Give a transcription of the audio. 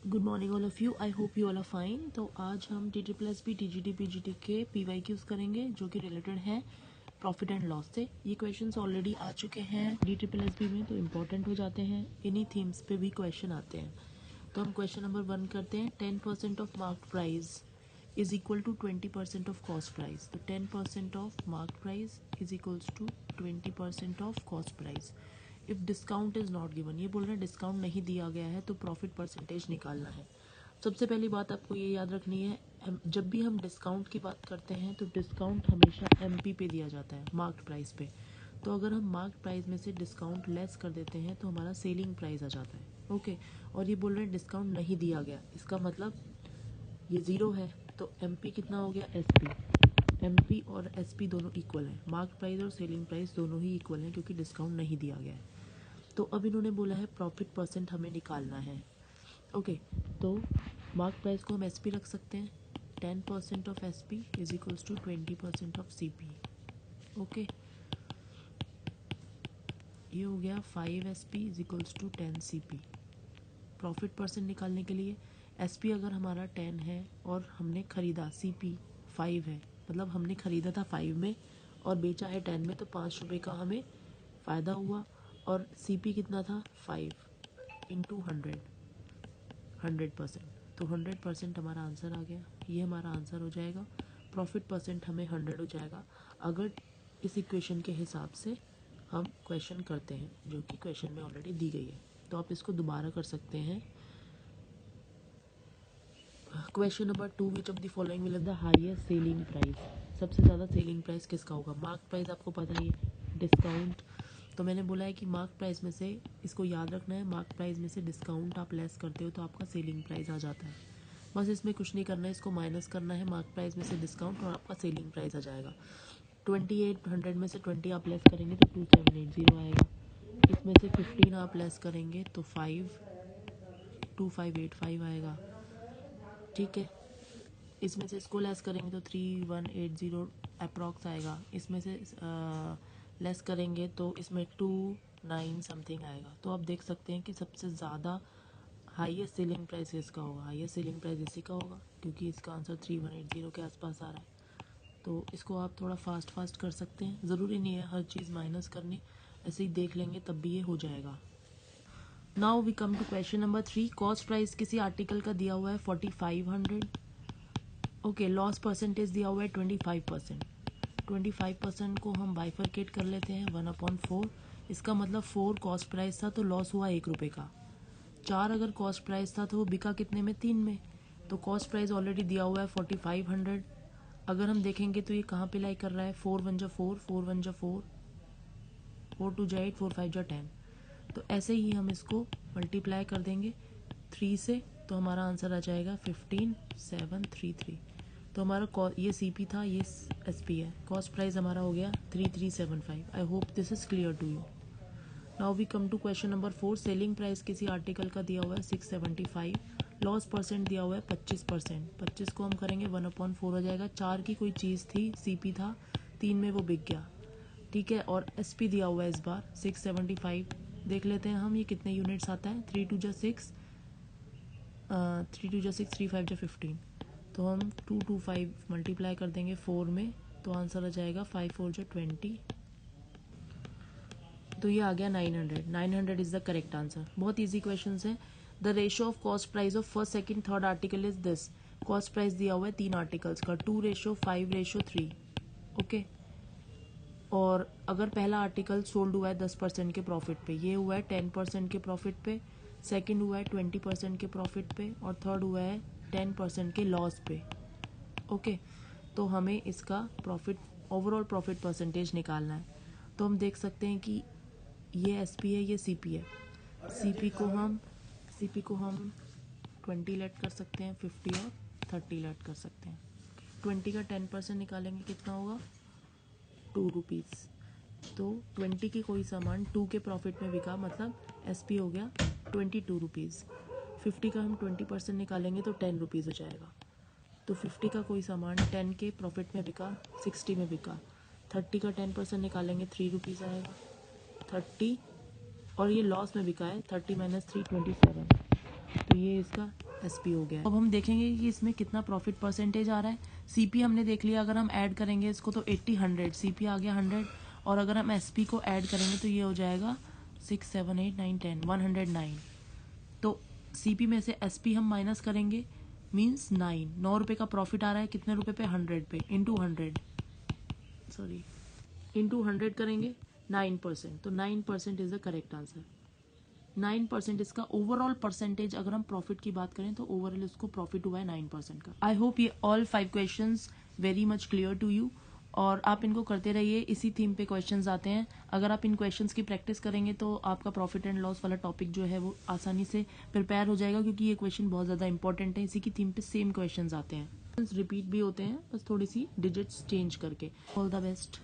Good morning all of you. I hope you all are fine. तो आज हम TSSB TGT PGT के PYQs करेंगे जो कि रिलेटेड है प्रॉफिट एंड लॉस से। ये क्वेश्चंस ऑलरेडी आ चुके हैं TSSB में, तो इम्पॉर्टेंट हो जाते हैं। इन्हीं थीम्स पे भी क्वेश्चन आते हैं। तो हम क्वेश्चन नंबर 1 करते हैं। 10% of marked price is equal to 20% of cost price. तो 10% of marked price is equals to 20% of cost price. If discount is not given, ये बोल रहे हैं डिस्काउंट नहीं दिया गया है तो प्रॉफिट परसेंटेज निकालना है। सबसे पहली बात आपको ये याद रखनी है, जब भी हम डिस्काउंट की बात करते हैं तो डिस्काउंट हमेशा MP पे दिया जाता है, मार्क्ड प्राइस पे। तो अगर हम मार्क्ड प्राइस में से डिस्काउंट लेस कर देते हैं तो हमारा सेलिंग प्राइस आ जाता है। ओके, और ये बोल रहे हैं डिस्काउंट नहीं दिया गया, इसका मतलब ये ज़ीरो है। तो MP कितना हो गया, SP। MP और SP दोनों इक्वल हैं, मार्क्ड प्राइस और सेलिंग प्राइस दोनों ही इक्वल हैं क्योंकि डिस्काउंट नहीं दिया गया है। तो अब इन्होंने बोला है प्रॉफिट परसेंट हमें निकालना है। ओके, तो मार्क प्राइस को हम SP रख सकते हैं। 10% of SP is equals to 20% of CP। Okay, ये हो गया 5SP is equals to 10CP। Profit percent निकालने के लिए SP अगर हमारा 10 है और हमने ख़रीदा CP 5 है, मतलब हमने ख़रीदा था 5 में और बेचा है 10 में, तो 5 रुपये का हमें फ़ायदा हुआ। और CP कितना था, 5 इंटू 100%। तो 100% हमारा आंसर आ गया। ये हमारा आंसर हो जाएगा। प्रॉफिट परसेंट हमें 100 हो जाएगा अगर इस इक्वेशन के हिसाब से हम क्वेश्चन करते हैं, जो कि क्वेश्चन में ऑलरेडी दी गई है। तो आप इसको दोबारा कर सकते हैं। Question number 2, which of the following will have the highest selling price. सबसे ज़्यादा सेलिंग प्राइस किसका होगा। मार्क प्राइस आपको पता ही है, डिस्काउंट। तो मैंने बोला है कि मार्क प्राइस में से, इसको याद रखना है, मार्क प्राइस में से डिस्काउंट आप लेस करते हो तो आपका सेलिंग प्राइस आ जाता है। बस इसमें कुछ नहीं करना है, इसको माइनस करना है मार्क प्राइस में से डिस्काउंट और आपका सेलिंग प्राइस आ जाएगा। 2800 में से 20 आप लेस करेंगे तो 2780 आएगा। इसमें से 15 आप लेस करेंगे तो 2585 आएगा। ठीक है, इसमें से इसको लेस करेंगे तो 3180 अप्रॉक्स आएगा। इसमें से लेस करेंगे तो इसमें 29 समथिंग आएगा। तो आप देख सकते हैं कि सबसे ज़्यादा हाईएस्ट सेलिंग प्राइस इसका होगा। हाईएस्ट सेलिंग प्राइस इसी का होगा क्योंकि इसका आंसर 3180 के आसपास आ रहा है। तो इसको आप थोड़ा फास्ट कर सकते हैं, ज़रूरी नहीं है हर चीज़ माइनस करनी, ऐसे ही देख लेंगे तब भी ये हो जाएगा। Now we come to question number 3। Cost price किसी आर्टिकल का दिया हुआ है 4500। ओके, लॉस परसेंटेज दिया हुआ है 25%। 25% को हम बाइफरकेट कर लेते हैं 1/4। इसका मतलब 4 कॉस्ट प्राइस था तो लॉस हुआ 1 रुपये का। 4 अगर कॉस्ट प्राइस था तो वो बिका कितने में, 3 में। तो कॉस्ट प्राइस ऑलरेडी दिया हुआ है 4500। अगर हम देखेंगे तो ये कहाँ पे लाई कर रहा है, 4 1 जा 4, 4 1 जा 4, 4 2 जा 8, 4 5 जा 10। तो ऐसे ही हम इसको मल्टीप्लाई कर देंगे 3 से, तो हमारा आंसर आ जाएगा 15733। तो हमारा ये CP था, ये SP है। कॉस्ट प्राइस हमारा हो गया 3375। I hope this is clear to you. Now we come to question number 4। Selling price किसी आर्टिकल का दिया हुआ है 675। लॉस परसेंट दिया हुआ है 25%। 25 को हम करेंगे 1/4 हो जाएगा। 4 की कोई चीज़ थी, CP था, 3 में वो बिक गया। ठीक है, और SP दिया हुआ है इस बार 675। देख लेते हैं हम ये कितने यूनिट्स आता है। 3 2 जा 6, 3 2 जा 6, 3 5 जा 15। तो हम 225 मल्टीप्लाई कर देंगे 4 में, तो आंसर आ जाएगा 5 4 जा 20। तो ये आ गया 900। 900 इज द करेक्ट आंसर। बहुत इजी क्वेश्चन है। The ratio of cost price of first second third article is this. Cost price दिया हुआ है 3 आर्टिकल्स का, 2:5:3। ओके, और अगर पहला आर्टिकल सोल्ड हुआ है 10% के प्रॉफिट पे, ये हुआ है 10% के प्रॉफिट पे, सेकंड हुआ है 20% के प्रॉफिट पे, और थर्ड हुआ है 10% के लॉस पे। ओके, तो हमें इसका प्रॉफिट, ओवरऑल प्रॉफिट परसेंटेज निकालना है। तो हम देख सकते हैं कि ये SP है, ये CP है। CP को हम 20 लेट कर सकते हैं, 50 और 30 लेट कर सकते हैं। 20 का 10% निकालेंगे कितना होगा, 2 रुपीज़। तो 20 की कोई सामान 2 के प्रॉफिट में बिका, मतलब SP हो गया 22 रुपीज़। 50 का हम 20% निकालेंगे तो 10 रुपीज़ हो जाएगा। तो 50 का कोई सामान 10 के प्रॉफिट में बिका, 60 में बिका। 30 का 10% निकालेंगे 3 रुपीज़ आएगा। 30, और ये लॉस में बिका है, 30 - 3 27। तो ये इसका SP हो गया है। अब हम देखेंगे कि इसमें कितना प्रॉफिट परसेंटेज आ रहा है। CP हमने देख लिया, अगर हम ऐड करेंगे इसको तो 80 100 CP आ गया 100, और अगर हम SP को ऐड करेंगे तो ये हो जाएगा 6 7 8 9 10 109। तो CP में से SP हम माइनस करेंगे, मीन्स 9 रुपये का प्रॉफिट आ रहा है। कितने रुपए पे? 100 पे, इंटू 100, सॉरी इंटू 100 करेंगे 9%, तो 9% इज द करेक्ट आंसर। 9% इसका ओवरऑल परसेंटेज, अगर हम प्रॉफिट की बात करें तो ओवरऑल इसको प्रॉफिट हुआ है 9% का। आई होप ये all 5 questions very much clear to you, और आप इनको करते रहिए। इसी थीम पे क्वेश्चंस आते हैं। अगर आप इन क्वेश्चंस की प्रैक्टिस करेंगे तो आपका प्रॉफिट एंड लॉस वाला टॉपिक जो है वो आसानी से प्रिपेयर हो जाएगा, क्योंकि ये क्वेश्चन बहुत ज़्यादा इंपॉर्टेंट है। इसी की थीम पे सेम क्वेश्चंस आते हैं, रिपीट भी होते हैं, बस थोड़ी सी डिजिट्स चेंज करके। All the best.